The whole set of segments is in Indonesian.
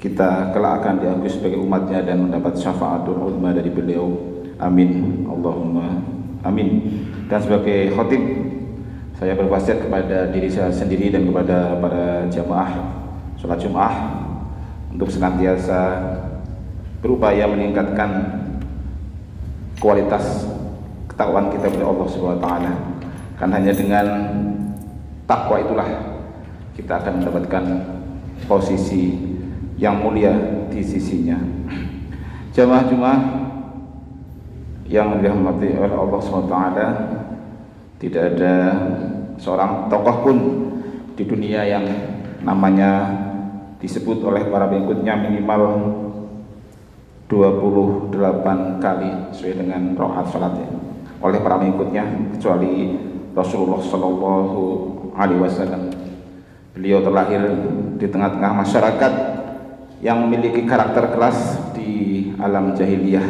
kita kelak akan diakui sebagai umatnya dan mendapat syafaatul uzma dari beliau. Amin, Allahumma amin. Dan sebagai khotib, saya berwasiat kepada diri saya sendiri dan kepada para jamaah sholat Jum'ah untuk senantiasa berupaya meningkatkan kualitas ketakwaan kita kepada Allah Subhanahu wa taala. Karena hanya dengan takwa itulah kita akan mendapatkan posisi yang mulia di sisinya. Jamaah Jumat yang dirahmati oleh Allah SWT, tidak ada seorang tokoh pun di dunia yang namanya disebut oleh para pengikutnya minimal 28 kali sesuai dengan rakaat salatnya oleh para pengikutnya, kecuali Rasulullah Shallallahu Alaihi Wasallam. Beliau terlahir di tengah-tengah masyarakat yang memiliki karakter keras di alam jahiliyah.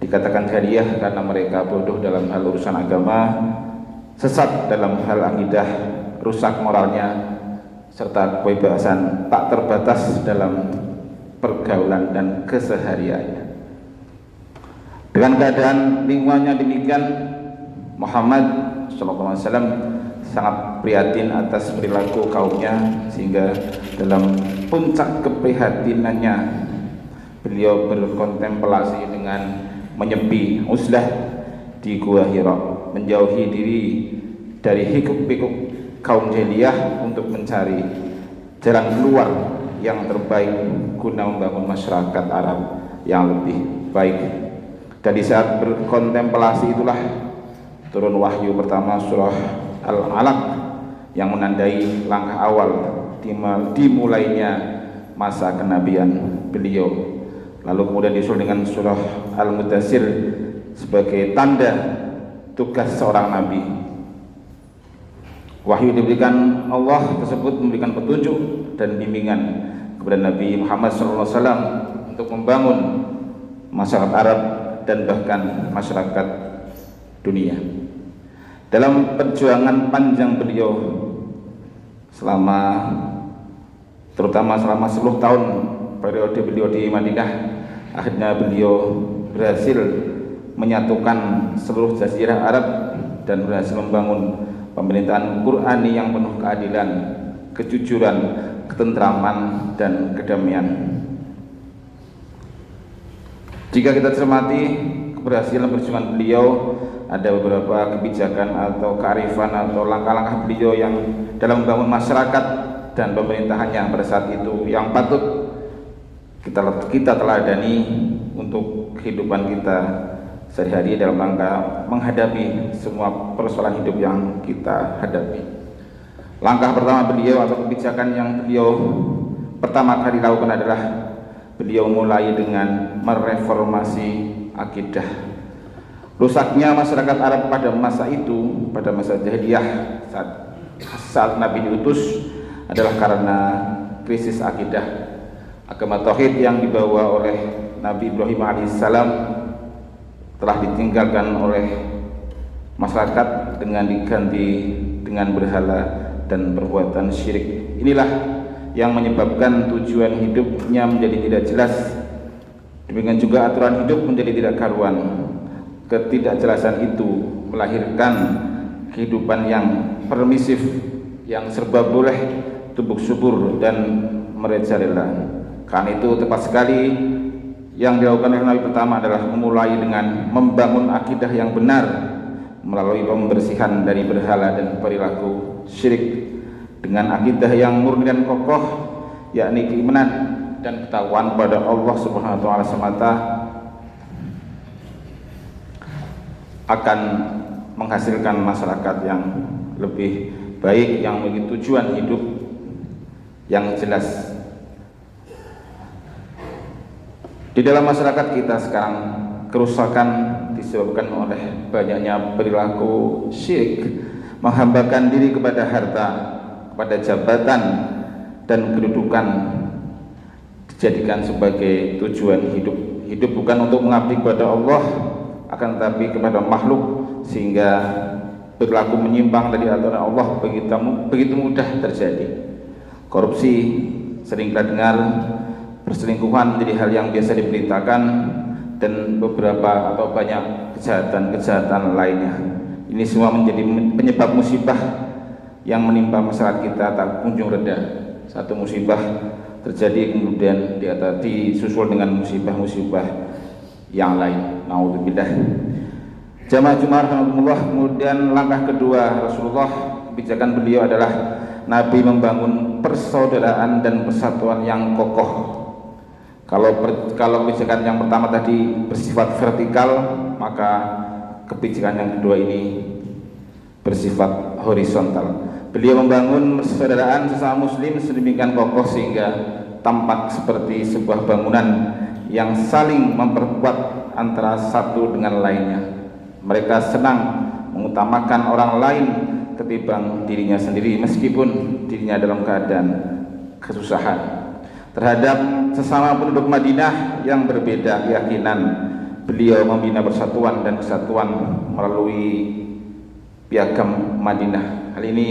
Dikatakan jahiliyah karena mereka bodoh dalam hal urusan agama, sesat dalam hal akidah, rusak moralnya, serta kebebasan tak terbatas dalam pergaulan dan kesehariannya. Dengan keadaan lingkungannya demikian, Muhammad SAW sangat prihatin atas perilaku kaumnya, sehingga dalam puncak keprihatinannya beliau berkontemplasi dengan menyepi uzlah di Gua Hira, menjauhi diri dari hiruk-pikuk kaum jahiliyah untuk mencari jalan keluar yang terbaik guna membangun masyarakat Arab yang lebih baik. Dan di saat berkontemplasi itulah turun wahyu pertama surah Al-Alaq yang menandai langkah awal dimulainya masa kenabian beliau. Lalu kemudian disusul dengan surah Al-Mudaththir sebagai tanda tugas seorang nabi. Wahyu diberikan Allah tersebut memberikan petunjuk dan bimbingan kepada Nabi Muhammad SAW untuk membangun masyarakat Arab dan bahkan masyarakat dunia. Dalam perjuangan panjang beliau terutama selama 10 tahun periode beliau di Madinah, akhirnya beliau berhasil menyatukan seluruh jazirah Arab dan berhasil membangun pemerintahan Qur'ani yang penuh keadilan, kejujuran, ketentraman, dan kedamaian. Jika kita cermati keberhasilan perjuangan beliau, ada beberapa kebijakan atau kearifan atau langkah-langkah beliau yang dalam membangun masyarakat dan pemerintahannya pada saat itu yang patut kita teladani untuk kehidupan kita sehari-hari dalam rangka menghadapi semua persoalan hidup yang kita hadapi. Langkah pertama beliau atau kebijakan yang beliau pertama kali lakukan adalah beliau mulai dengan mereformasi akidah. Rusaknya masyarakat Arab pada masa itu, pada masa jahiliyah saat Nabi diutus adalah karena krisis akidah. Agama tauhid yang dibawa oleh Nabi Ibrahim alaihissalam telah ditinggalkan oleh masyarakat dengan diganti dengan berhala dan perbuatan syirik. Inilah yang menyebabkan tujuan hidupnya menjadi tidak jelas. Demikian juga aturan hidup menjadi tidak karuan. Ketidakjelasan itu melahirkan kehidupan yang permisif, yang serba boleh, tumbuk subur dan merajalela. Karena itu tepat sekali yang dilakukan oleh Nabi pertama adalah memulai dengan membangun akidah yang benar melalui pembersihan dari berhala dan perilaku syirik dengan akidah yang murni dan kokoh, yakni keimanan dan ketakwaan pada Allah Subhanahu wa taala semata, akan menghasilkan masyarakat yang lebih baik, yang memiliki tujuan hidup yang jelas. Di dalam masyarakat kita sekarang, kerusakan disebabkan oleh banyaknya perilaku syirik, menghambakan diri kepada harta, kepada jabatan dan kedudukan, dijadikan sebagai tujuan hidup. Hidup bukan untuk mengabdi kepada Allah, akan tetapi kepada makhluk, sehingga perilaku menyimpang dari aturan Allah begitu mudah terjadi. Korupsi sering kita dengar, perselingkuhan menjadi hal yang biasa diberitakan, dan beberapa atau banyak kejahatan-kejahatan lainnya. Ini semua menjadi penyebab musibah yang menimpa masyarakat kita tak kunjung reda. Satu musibah terjadi kemudian disusul dengan musibah-musibah yang lain. Naudzubillah. Jamaah Jumat rahimahumullah. Kemudian langkah kedua Rasulullah, kebijakan beliau adalah Nabi membangun persaudaraan dan persatuan yang kokoh. Kalau kebijakan yang pertama tadi bersifat vertikal, maka kebijakan yang kedua ini bersifat horizontal. Beliau membangun persaudaraan sesama muslim sedemikian kokoh sehingga tampak seperti sebuah bangunan yang saling memperkuat antara satu dengan lainnya. Mereka senang mengutamakan orang lain ketimbang dirinya sendiri, meskipun dirinya dalam keadaan kesusahan. Terhadap sesama penduduk Madinah yang berbeda keyakinan, beliau membina persatuan dan kesatuan melalui Piagam Madinah. Hal ini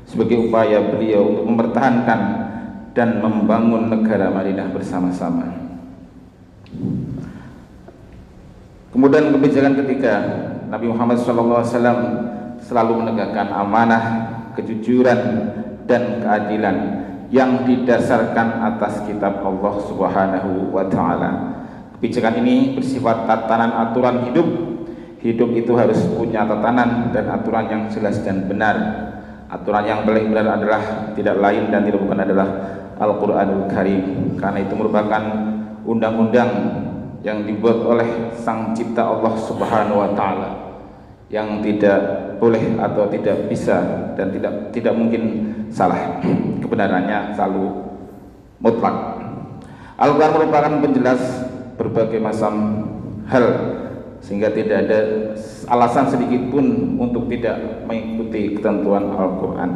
sebagai upaya beliau untuk mempertahankan dan membangun negara Madinah bersama-sama. Kemudian kebijakan ketiga, Nabi Muhammad SAW selalu menegakkan amanah, kejujuran, dan keadilan yang didasarkan atas kitab Allah Subhanahu wa Ta'ala. Kebijakan ini bersifat tatanan aturan hidup. Hidup itu harus punya tatanan dan aturan yang jelas dan benar. Aturan yang paling benar adalah tidak lain dan tidak bukan adalah Al-Quranul Karim, karena itu merupakan undang-undang yang dibuat oleh Sang Cipta Allah Subhanahu wa Ta'ala, yang tidak boleh atau tidak bisa dan tidak mungkin salah. Kebenarannya selalu mutlak. Al-Quran merupakan penjelas berbagai macam hal, sehingga tidak ada alasan sedikit pun untuk tidak mengikuti ketentuan Al-Quran.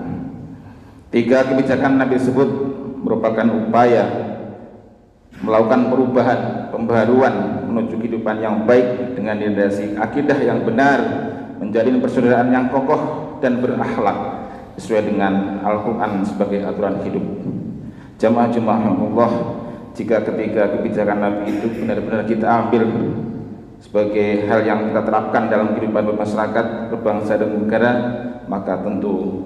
Tiga kebijakan Nabi tersebut merupakan upaya melakukan perubahan, pembaharuan menuju kehidupan yang baik dengan dilandasi akidah yang benar, menjalin persaudaraan yang kokoh dan berakhlak sesuai dengan Al-Quran sebagai aturan hidup. Jamaah Allah, jika ketiga kebijakan Nabi itu benar-benar kita ambil sebagai hal yang kita terapkan dalam kehidupan bermasyarakat, berbangsa dan negara, maka tentu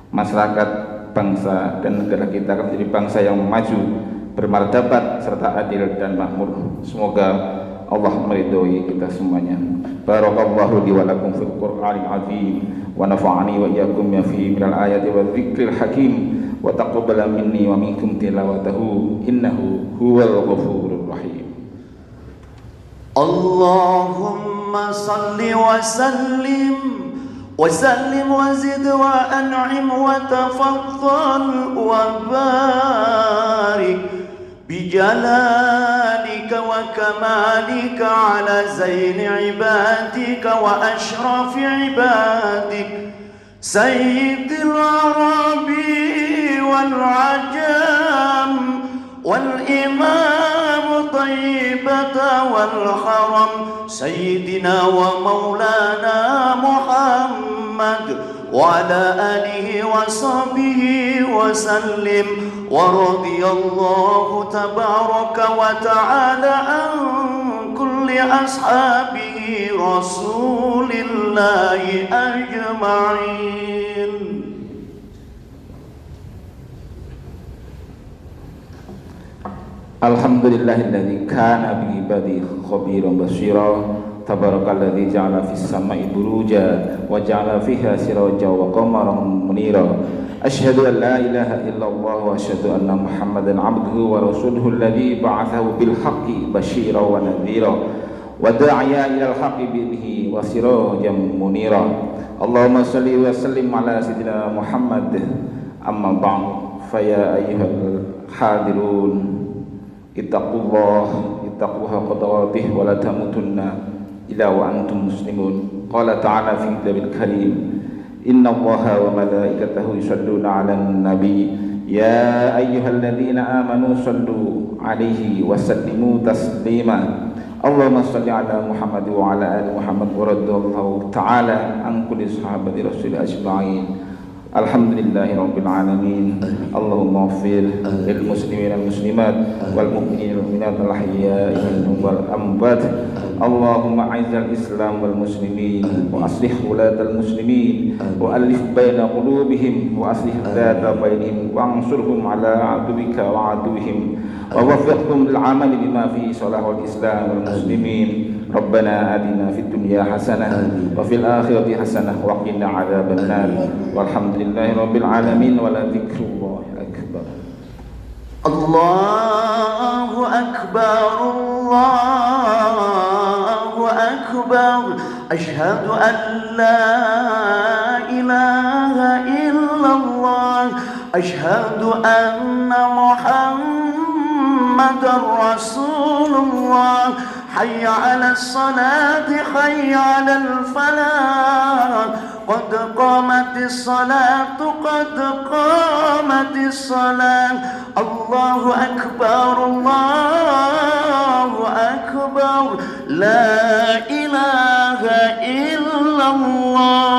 masyarakat, bangsa dan negara kita akan menjadi bangsa yang maju, bermartabat serta adil dan makmur. Semoga Allah meridhoi kita semuanya. Barakallahu li wa lakum fil Qur'anil azim wa nafa'ani wa iyyakum ma fihi minal ayati wa dzikril hakim wa taqabbala minni wa minkum tilawatahu innahu huwal ghafurur rahim. Allahumma salli wa sallim wa zid wa an'im wa tafaddal wa barik bijalalika wa kamalika ala zaini ibadika wa ashrafi ibadik sayyidil arabi wal ajam wal imam tayyibata wal haram sayyidina wa maulana Muhammad wa ala alihi wa sahbihi wa sallim wa radiyallahu tabaraka wa ta'ala an kulli ashabihi rasulillahi ajma'in. Alhamdulillahilladzi kana bi ibadihi khabiran basira. Tabarakalladzi ja'ala fis sama'i buruja wa ja'ala fiha sirajan wa qamaran munira. Asyhadu an la ilaha illallah wa asyhadu anna Muhammadan 'abduhu wa rasuluhu alladzi ba'athahu bil haqqi basyiran wa nadhira wa da'iya ilal haqqi bihi wa sirajan munira. Allahumma shalli wa sallim ala sayyidina Muhammad. Amma ba'du, fa ya ayyuhal hadirun ittaqullaha qadawatih wa la tamutunna illa wa antum muslimun. Qala ta'ala fi kitabil karim, inna allaha wa malaikatahu yusalluna 'alan nabi ya ayyuhalladzina amanu sallu 'alaihi wa sallimu taslima. Allahumma shalli 'ala Muhammad wa 'ala ali Muhammad wa radhiyallahu ta'ala an kulli sahabati rasul ajma'in Alhamdulillahi Rabbil Alamin. Allahumma ighfir lil muslimin wal muslimat wal mu'minin wal mu'minat al ahya'i minhum wal amwat. Allahumma a'izzal islam wal muslimin wa aslih wulatal muslimin wa alif baina qulubihim wa aslih dhata bainihim wa ansurhum ala aduwika wa aduwihim wa waffiqhum lil amali bima fihi salahul islam wal muslimin. Rabbana atina fid dunya hasanah wa fil akhirati hasanah wa qina adzaban nar. Walhamdulillahi rabbil alamin wa la dzikrullahi akbar. Allahu akbar, Allahu akbar. Ashhadu an la ilaha illallah. Ashhadu anna Muhammadar Rasulullah. حي على الصلاة حي على الفلاح قد قامت الصلاة قد قامت الصلاة الله أكبر الله أكبر لا إله إلا الله.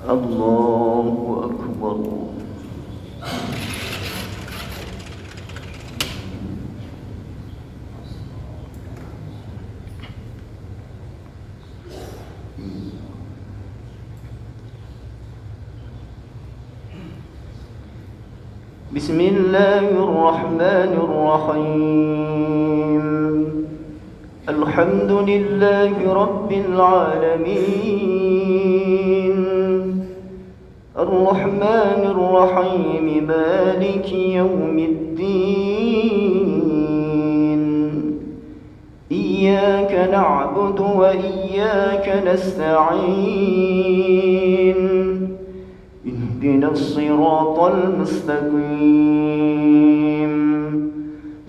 Allahu Akbar. Bismillahir Rahmanir Rahim. Alhamdulillahi Rabbil Alamin. الرحمن الرحيم مالك يوم الدين. إياك نعبد وإياك نستعين. اهدنا الصراط المستقيم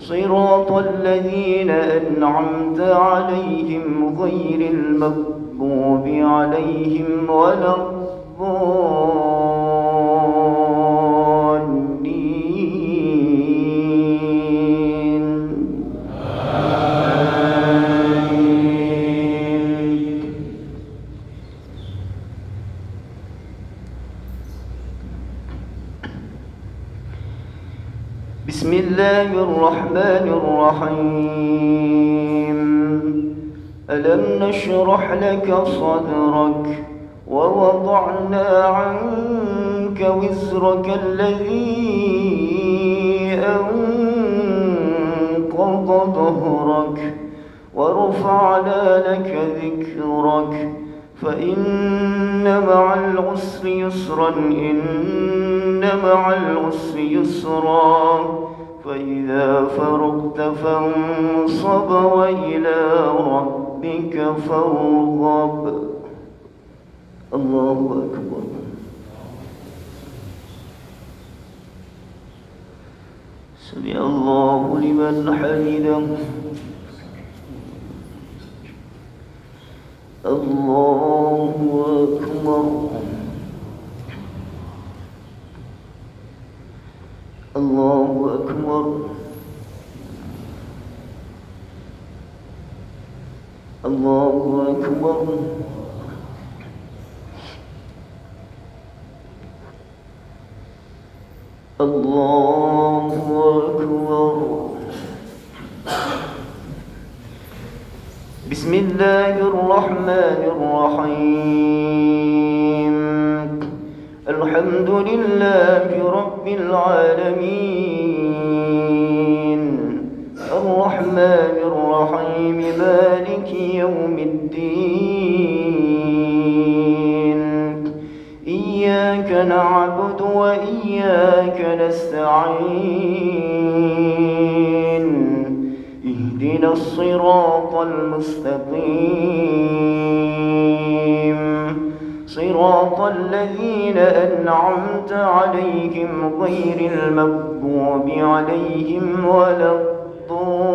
صراط الذين أنعمت عليهم غير المغضوب عليهم ولا الضالين. بسم الله الرحمن الرحيم. ألم نشرح لك صدرك ووضعنا عنك وزرك الذي أنقض ظهرك ورفعنا لك ذكرك فإن مع العسر يسرا إن مع العسر يسرا فإذا فرغت فانصب وإلى ربك فارغب. الله أكبر. سمع الله لمن حمده. الله أكبر. الله أكبر. الله أكبر. الله أكبر. بسم الله الرحمن الرحيم. الحمد لله رب العالمين. الرحمن الرحيم مالك يوم الدين. إياك نعبد وإياك نستعين. اهدنا الصراط المستقيم صراط الذين أنعمت عليهم غير المغضوب عليهم ولا الضالين.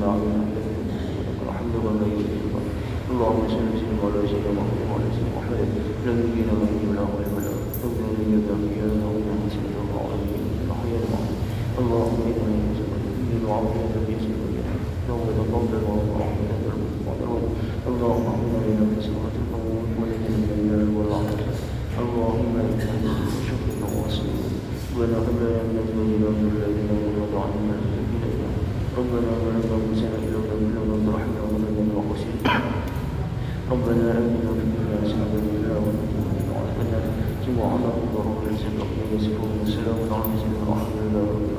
ما علينا الحمد لله اللهم صل وسلم على سيدنا محمد وعلى سيدنا محمد نبينا محمد وعلى آله وصحبه اللهم إنا نسألك من وعافية في سبيلك اللهم تقبل ورحمة اللهم اعطنا لنا في سورة القبور ونجنا من النار والعذاب اللهم إنا نسألك شكرك واسعين ربنا هب لنا من أزواجنا وذرياتنا قرة أعين واجعلنا ربنا ظلمنا أنفسنا إن لم تغفر لنا وترحمنا لنكونن من الخاسرين ربنا آتنا في الدنيا حسنة وفي الآخرة حسنة وقنا عذاب النار سبحان الله وبحمده سبحان الله وسلام على المرسلين والحمد لله رب العالمين.